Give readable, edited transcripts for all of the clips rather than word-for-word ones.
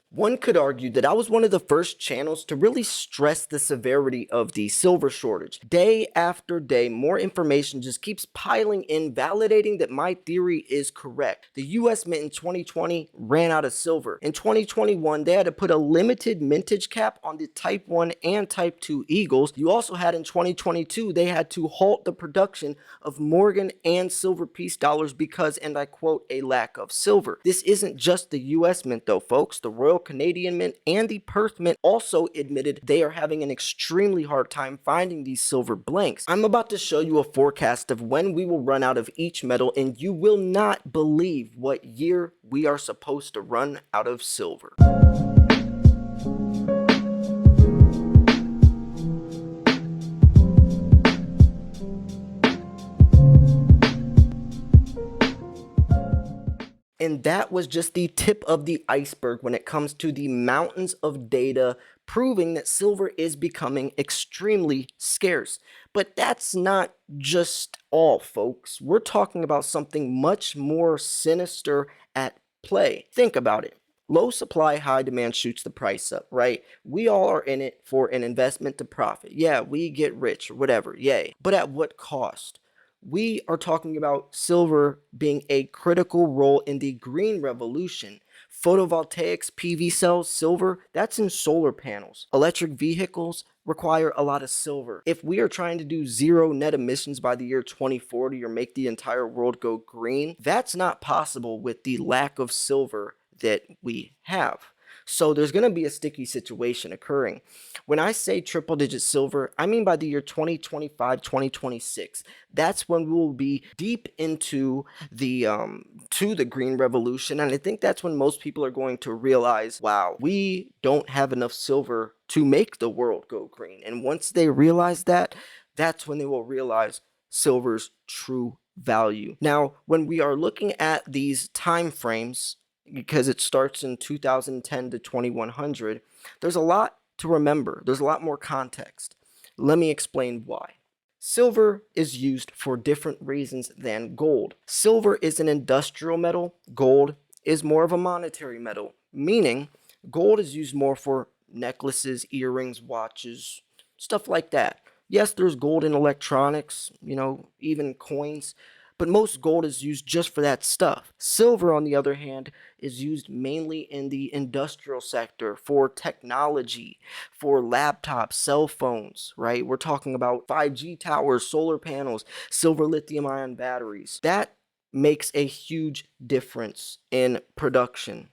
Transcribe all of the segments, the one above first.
One could argue that I was one of the first channels to really stress the severity of the silver shortage. Day after day, more information just keeps piling in, validating that my theory is correct. The US Mint in 2020 ran out of silver. In 2021, they had to put a limited mintage cap on the Type 1 and Type 2 Eagles. You also had in 2022, they had to halt the production of Morgan and silver piece dollars because, and I quote, a lack of silver. This isn't just the US Mint though, folks. The Royal Canadian Mint and the Perth Mint also admitted they are having an extremely hard time finding these silver blanks. I'm about to show you a forecast of when we will run out of each metal, and you will not believe what year we are supposed to run out of silver. And that was just the tip of the iceberg when it comes to the mountains of data proving that silver is becoming extremely scarce. But that's not just all, folks. We're talking about something much more sinister at play. Think about it. Low supply, high demand shoots the price up, right? We all are in it for an investment to profit. Yeah, we get rich or whatever, yay. But at what cost? We are talking about silver being a critical role in the green revolution. Photovoltaics, PV cells, silver, that's in solar panels. Electric vehicles require a lot of silver. If we are trying to do zero net emissions by the year 2040 or make the entire world go green, that's not possible with the lack of silver that we have. So there's going to be a sticky situation occurring. When I say triple digit silver, I mean by the year 2025, 2026. That's when we will be deep into the green revolution, and I think that's when most people are going to realize, wow, we don't have enough silver to make the world go green. And once they realize that, that's when they will realize silver's true value. Now, when we are looking at these time frames, because it starts in 2010 to 2100, there's a lot to remember. There's a lot more context. Let me explain why. Silver is used for different reasons than gold. Silver is an industrial metal. Gold is more of a monetary metal, meaning gold is used more for necklaces, earrings, watches, stuff like that. Yes, there's gold in electronics, even coins, but most gold is used just for that stuff. Silver, on the other hand, is used mainly in the industrial sector for technology, for laptops, cell phones, right? We're talking about 5G towers, solar panels, silver lithium-ion batteries. That makes a huge difference in production,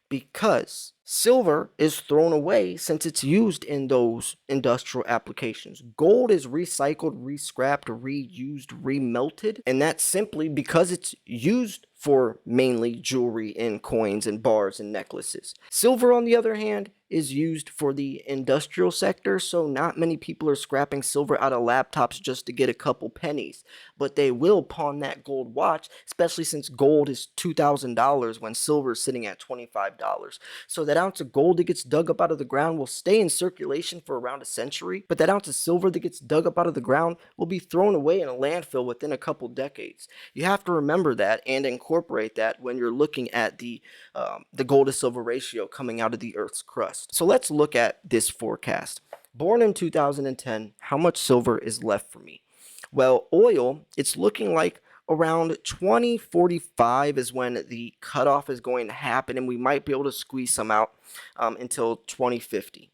because silver is thrown away since it's used in those industrial applications. Gold is recycled, re-scrapped, reused, remelted, and that's simply because it's used for mainly jewelry and coins and bars and necklaces. Silver, on the other hand, is used for the industrial sector, so not many people are scrapping silver out of laptops just to get a couple pennies, but they will pawn that gold watch, especially since gold is $2,000 when silver is sitting at $25. So that ounce of gold that gets dug up out of the ground will stay in circulation for around a century, but that ounce of silver that gets dug up out of the ground will be thrown away in a landfill within a couple decades. You have to remember that and incorporate that when you're looking at the gold to silver ratio coming out of the Earth's crust. So let's look at this forecast. Born in 2010, how much silver is left for me? Well, oil, it's looking like around 2045 is when the cutoff is going to happen, and we might be able to squeeze some out until 2050.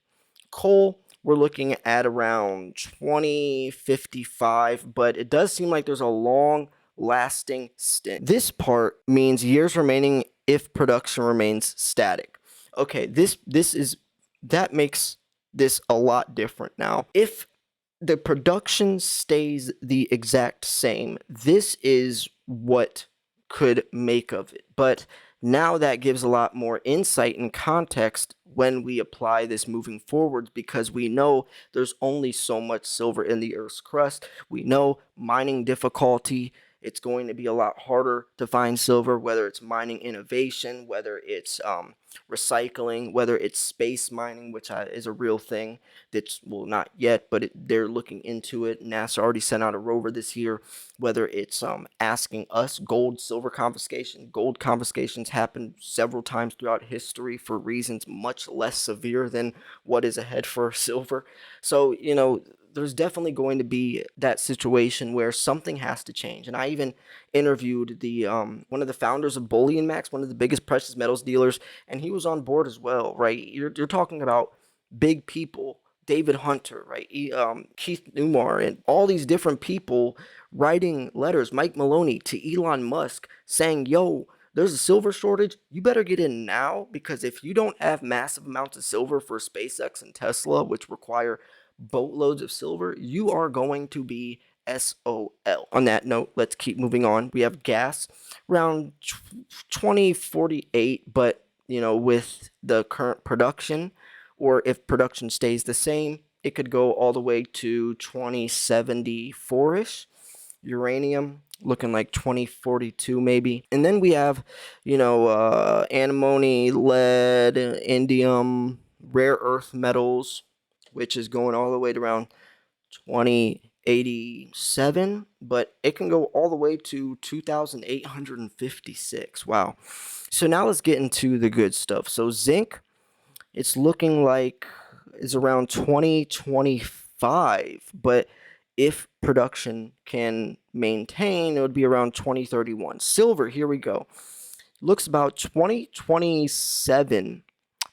Coal, we're looking at around 2055, but it does seem like there's a long lasting stint. This part means years remaining if production remains static. Okay, that makes this a lot different now. If the production stays the exact same, this is what could make of it. But now that gives a lot more insight and context when we apply this moving forward, because we know there's only so much silver in the Earth's crust. We know mining difficulty. It's going to be a lot harder to find silver, whether it's mining innovation, whether it's recycling, whether it's space mining, which is a real thing. That's, well, not yet, but they're looking into it. NASA already sent out a rover this year. Whether it's asking us gold, silver confiscation. Gold confiscations happen several times throughout history for reasons much less severe than what is ahead for silver. So, there's definitely going to be that situation where something has to change. And I even interviewed the one of the founders of Bullion Max, one of the biggest precious metals dealers, and he was on board as well, right? You're talking about big people, David Hunter, right? Keith Newmar, and all these different people writing letters, Mike Maloney to Elon Musk, saying, "Yo, there's a silver shortage. You better get in now, because if you don't have massive amounts of silver for SpaceX and Tesla, which require boatloads of silver, you are going to be SOL." On that note, let's keep moving on. We have gas around 2048, but with the current production, or if production stays the same, it could go all the way to 2074-ish. Uranium looking like 2042 maybe. And then we have, antimony, lead, indium, rare earth metals, which is going all the way to around 2087, but it can go all the way to 2856. Wow. So now let's get into the good stuff. So zinc, it's looking like is around 2025, but if production can maintain, it would be around 2031. Silver, here we go. Looks about 2027,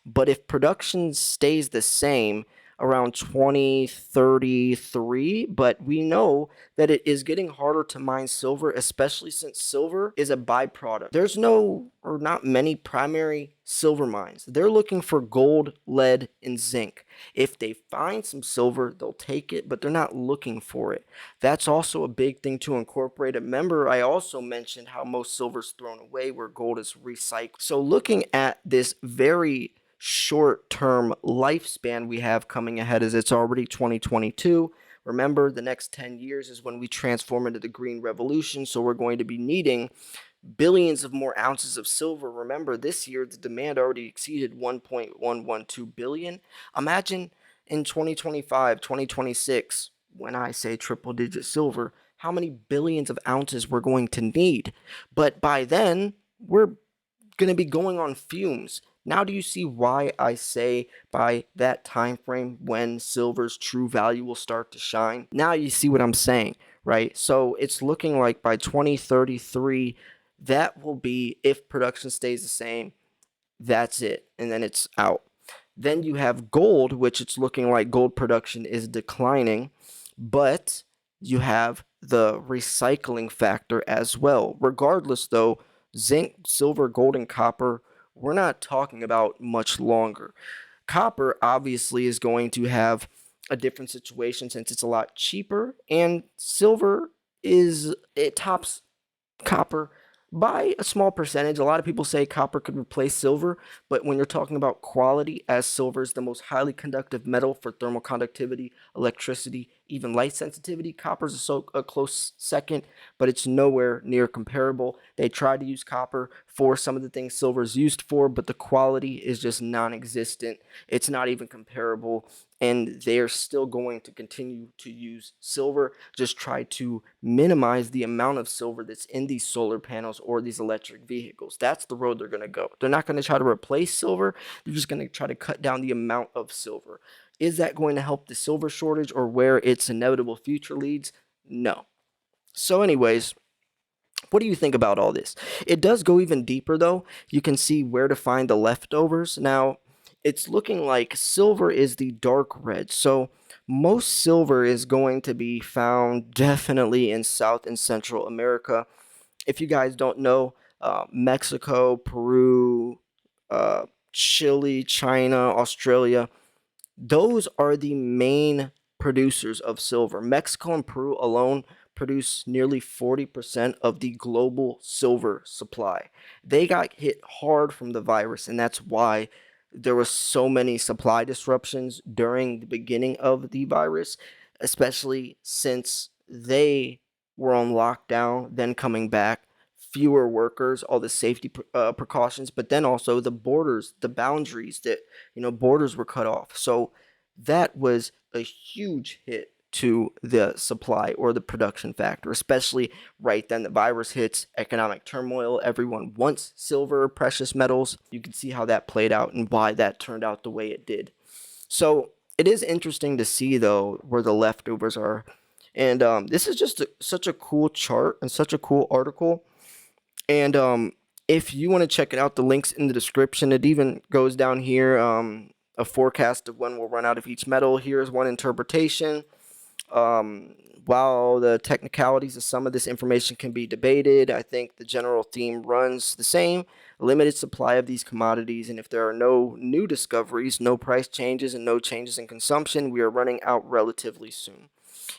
but if production stays the same, around 2033. But we know that it is getting harder to mine silver, especially since silver is a byproduct. There's no, or not many, primary silver mines. They're looking for gold, lead, and zinc. If they find some silver, they'll take it, but they're not looking for it. That's also a big thing to incorporate. Remember, I also mentioned how most silver's thrown away where gold is recycled. So looking at this very short-term lifespan we have coming ahead, as it's already 2022. Remember, the next 10 years is when we transform into the green revolution, so we're going to be needing billions of more ounces of silver. Remember, this year the demand already exceeded 1.112 billion. Imagine in 2025, 2026, when I say triple digit silver, how many billions of ounces we're going to need. But by then, we're going to be going on fumes. Now do you see why I say by that time frame when silver's true value will start to shine? Now you see what I'm saying, right? So it's looking like by 2033, that will be, if production stays the same, that's it, and then it's out. Then you have gold, which it's looking like gold production is declining, but you have the recycling factor as well. Regardless, though, zinc, silver, gold, and copper, we're not talking about much longer. Copper obviously is going to have a different situation since it's a lot cheaper, and silver it tops copper by a small percentage. A lot of people say copper could replace silver, but when you're talking about quality, as silver is the most highly conductive metal for thermal conductivity, electricity, even light sensitivity, copper is a close second, but it's nowhere near comparable. They tried to use copper for some of the things silver is used for, but the quality is just non-existent. It's not even comparable, and they're still going to continue to use silver. Just try to minimize the amount of silver that's in these solar panels or these electric vehicles. That's the road they're going to go. They're not going to try to replace silver. They're just going to try to cut down the amount of silver. Is that going to help the silver shortage or where its inevitable future leads? No. So anyways, what do you think about all this? It does go even deeper, though. You can see where to find the leftovers. Now, it's looking like silver is the dark red. So most silver is going to be found definitely in South and Central America. If you guys don't know, Mexico, Peru, Chile, China, Australia, those are the main producers of silver. Mexico and Peru alone produce nearly 40% of the global silver supply. They got hit hard from the virus, and that's why there were so many supply disruptions during the beginning of the virus, especially since they were on lockdown, then coming back, fewer workers, all the safety precautions, but then also the borders, the boundaries that, borders were cut off. So that was a huge hit to the supply or the production factor, especially right then the virus hits, economic turmoil, everyone wants silver, precious metals. You can see how that played out and why that turned out the way it did. So it is interesting to see, though, where the leftovers are. And this is just such a cool chart and such a cool article. And if you want to check it out, the link's in the description. It even goes down here, a forecast of when we'll run out of each metal. Here's one interpretation. While the technicalities of some of this information can be debated, I think the general theme runs the same. Limited supply of these commodities, and if there are no new discoveries, no price changes, and no changes in consumption, we are running out relatively soon.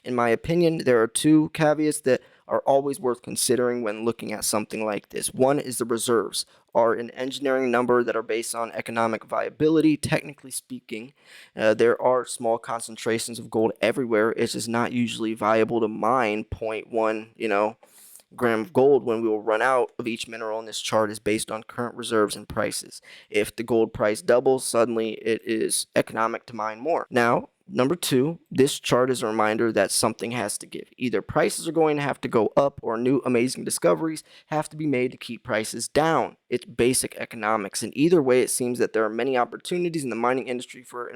In my opinion, there are two caveats that are always worth considering when looking at something like this. One is the reserves are an engineering number that are based on economic viability. Technically speaking, there are small concentrations of gold everywhere. It's just not usually viable to mine 0.1, gram of gold when we will run out of each mineral in this chart is based on current reserves and prices. If the gold price doubles, suddenly it is economic to mine more. Now, number two, this chart is a reminder that something has to give. Either prices are going to have to go up or new amazing discoveries have to be made to keep prices down. It's basic economics. And either way, it seems that there are many opportunities in the mining industry for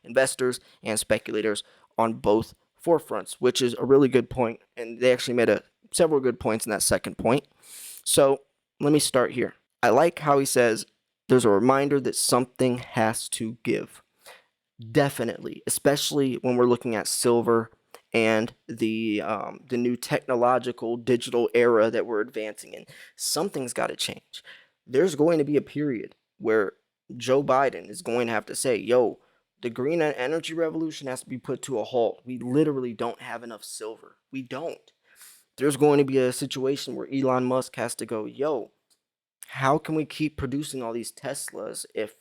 investors and speculators on both forefronts, which is a really good point. And they actually made several good points in that second point. So let me start here. I like how he says there's a reminder that something has to give. Definitely, especially when we're looking at silver and the new technological digital era that we're advancing in. Something's got to change. There's going to be a period where Joe Biden is going to have to say, yo, the green energy revolution has to be put to a halt. We literally don't have enough silver. We don't. There's going to be a situation where Elon Musk has to go, yo, how can we keep producing all these Teslas if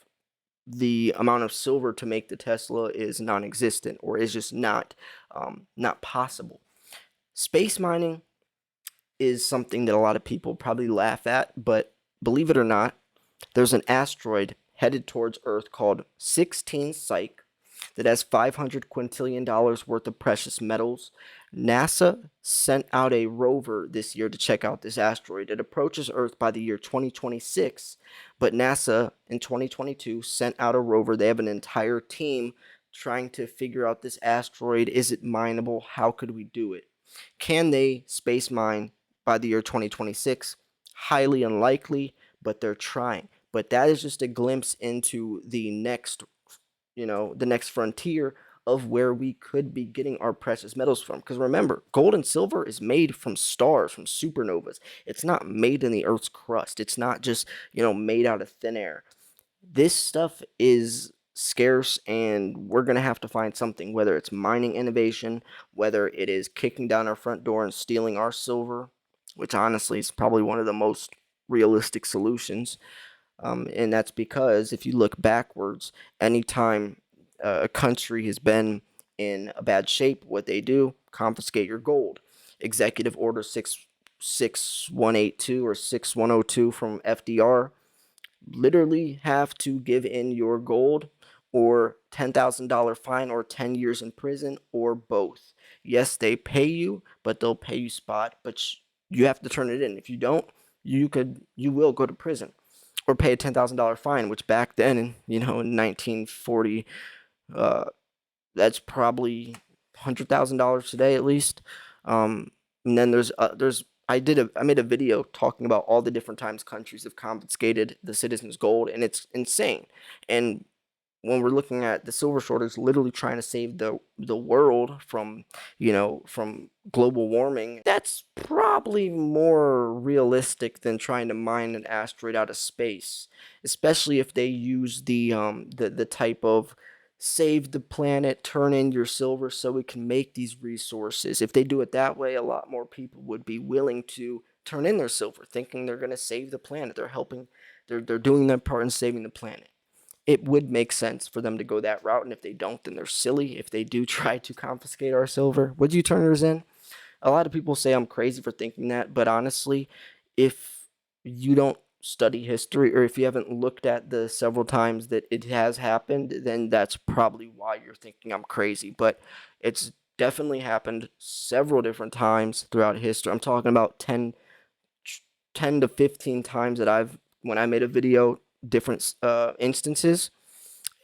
the amount of silver to make the Tesla is non-existent or is just not possible? Space mining is something that a lot of people probably laugh at, but believe it or not, there's an asteroid headed towards Earth called 16 Psyche that has $500 quintillion worth of precious metals. NASA sent out a rover this year to check out this asteroid. It approaches Earth by the year 2026, but NASA in 2022 sent out a rover. They have an entire team trying to figure out this asteroid. Is it mineable? How could we do it? Can they space mine by the year 2026? Highly unlikely, but they're trying. But that is just a glimpse into the next frontier of where we could be getting our precious metals from. Because remember, gold and silver is made from stars, from supernovas. It's not made in the Earth's crust. It's not just, made out of thin air. This stuff is scarce, and we're going to have to find something, whether it's mining innovation, whether it is kicking down our front door and stealing our silver, which honestly is probably one of the most realistic solutions. And that's because if you look backwards, anytime a country has been in a bad shape, what they do, confiscate your gold. Executive Order 6182 or 6102 from FDR, literally have to give in your gold or $10,000 fine or 10 years in prison or both. Yes, they pay you, but they'll pay you spot, but you have to turn it in. If you don't, you will go to prison or pay a $10,000 fine, which back then, in 1940, that's probably $100,000 today at least. And then I made a video talking about all the different times countries have confiscated the citizens' gold, and it's insane. And when we're looking at the silver shortage, literally trying to save the world from global warming, that's probably more realistic than trying to mine an asteroid out of space, especially if they use the type of save the planet, turn in your silver so we can make these resources. If they do it that way, a lot more people would be willing to turn in their silver, thinking they're going to save the planet. They're doing their part in saving the planet. It would make sense for them to go that route, and if they don't, then they're silly. If they do try to confiscate our silver, would you turn yours in? A lot of people say I'm crazy for thinking that, but honestly, if you don't study history, or if you haven't looked at the several times that it has happened, then that's probably why you're thinking I'm crazy. But it's definitely happened several different times throughout history. I'm talking about 10 to 15 times that when I made a video, different instances.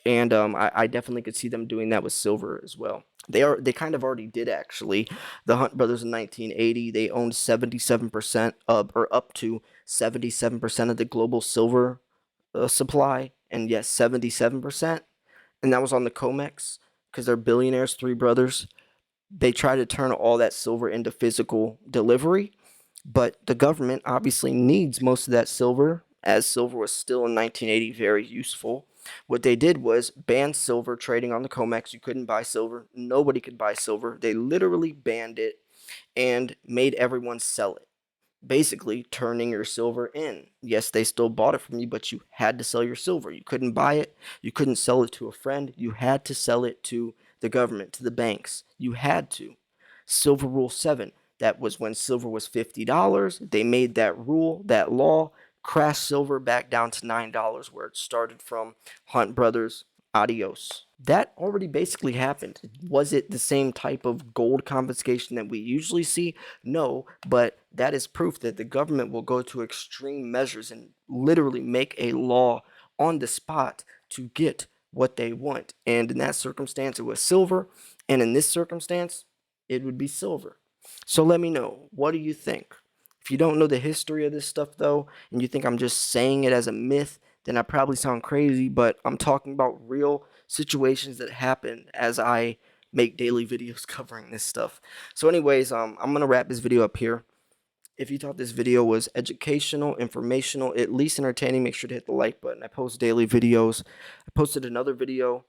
And I definitely could see them doing that with silver as well. They kind of already did, actually. The Hunt brothers in 1980, they owned 77% of, or up to 77% of the global silver supply, and yes, 77%, and that was on the COMEX, because they're billionaires, three brothers. They try to turn all that silver into physical delivery, but the government obviously needs most of that silver, as silver was still in 1980 very useful. What they did was ban silver trading on the COMEX. You couldn't buy silver. Nobody could buy silver. They literally banned it and made everyone sell it, basically turning your silver in. Yes, they still bought it from you, but you had to sell your silver. You couldn't buy it. You couldn't sell it to a friend. You had to sell it to the government, to the banks. You had to. Silver Rule 7. That was when silver was $50. They made that rule, that law, crashed silver back down to $9, where it started from. Hunt Brothers, adios. That already basically happened. Was it the same type of gold confiscation that we usually see? No, but that is proof that the government will go to extreme measures and literally make a law on the spot to get what they want. And in that circumstance, it was silver. And in this circumstance, it would be silver. So let me know, what do you think? If you don't know the history of this stuff, though, and you think I'm just saying it as a myth, then I probably sound crazy, but I'm talking about real situations that happen as I make daily videos covering this stuff. So anyways, I'm going to wrap this video up here. If you thought this video was educational, informational, at least entertaining, make sure to hit the like button. I post daily videos. I posted another video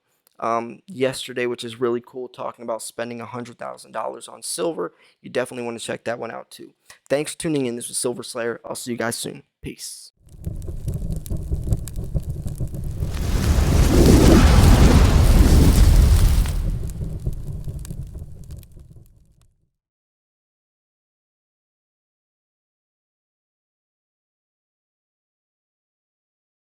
yesterday, which is really cool, talking about spending $100,000 on silver. You definitely want to check that one out too. Thanks for tuning in. This was Silver Slayer. I'll see you guys soon. Peace.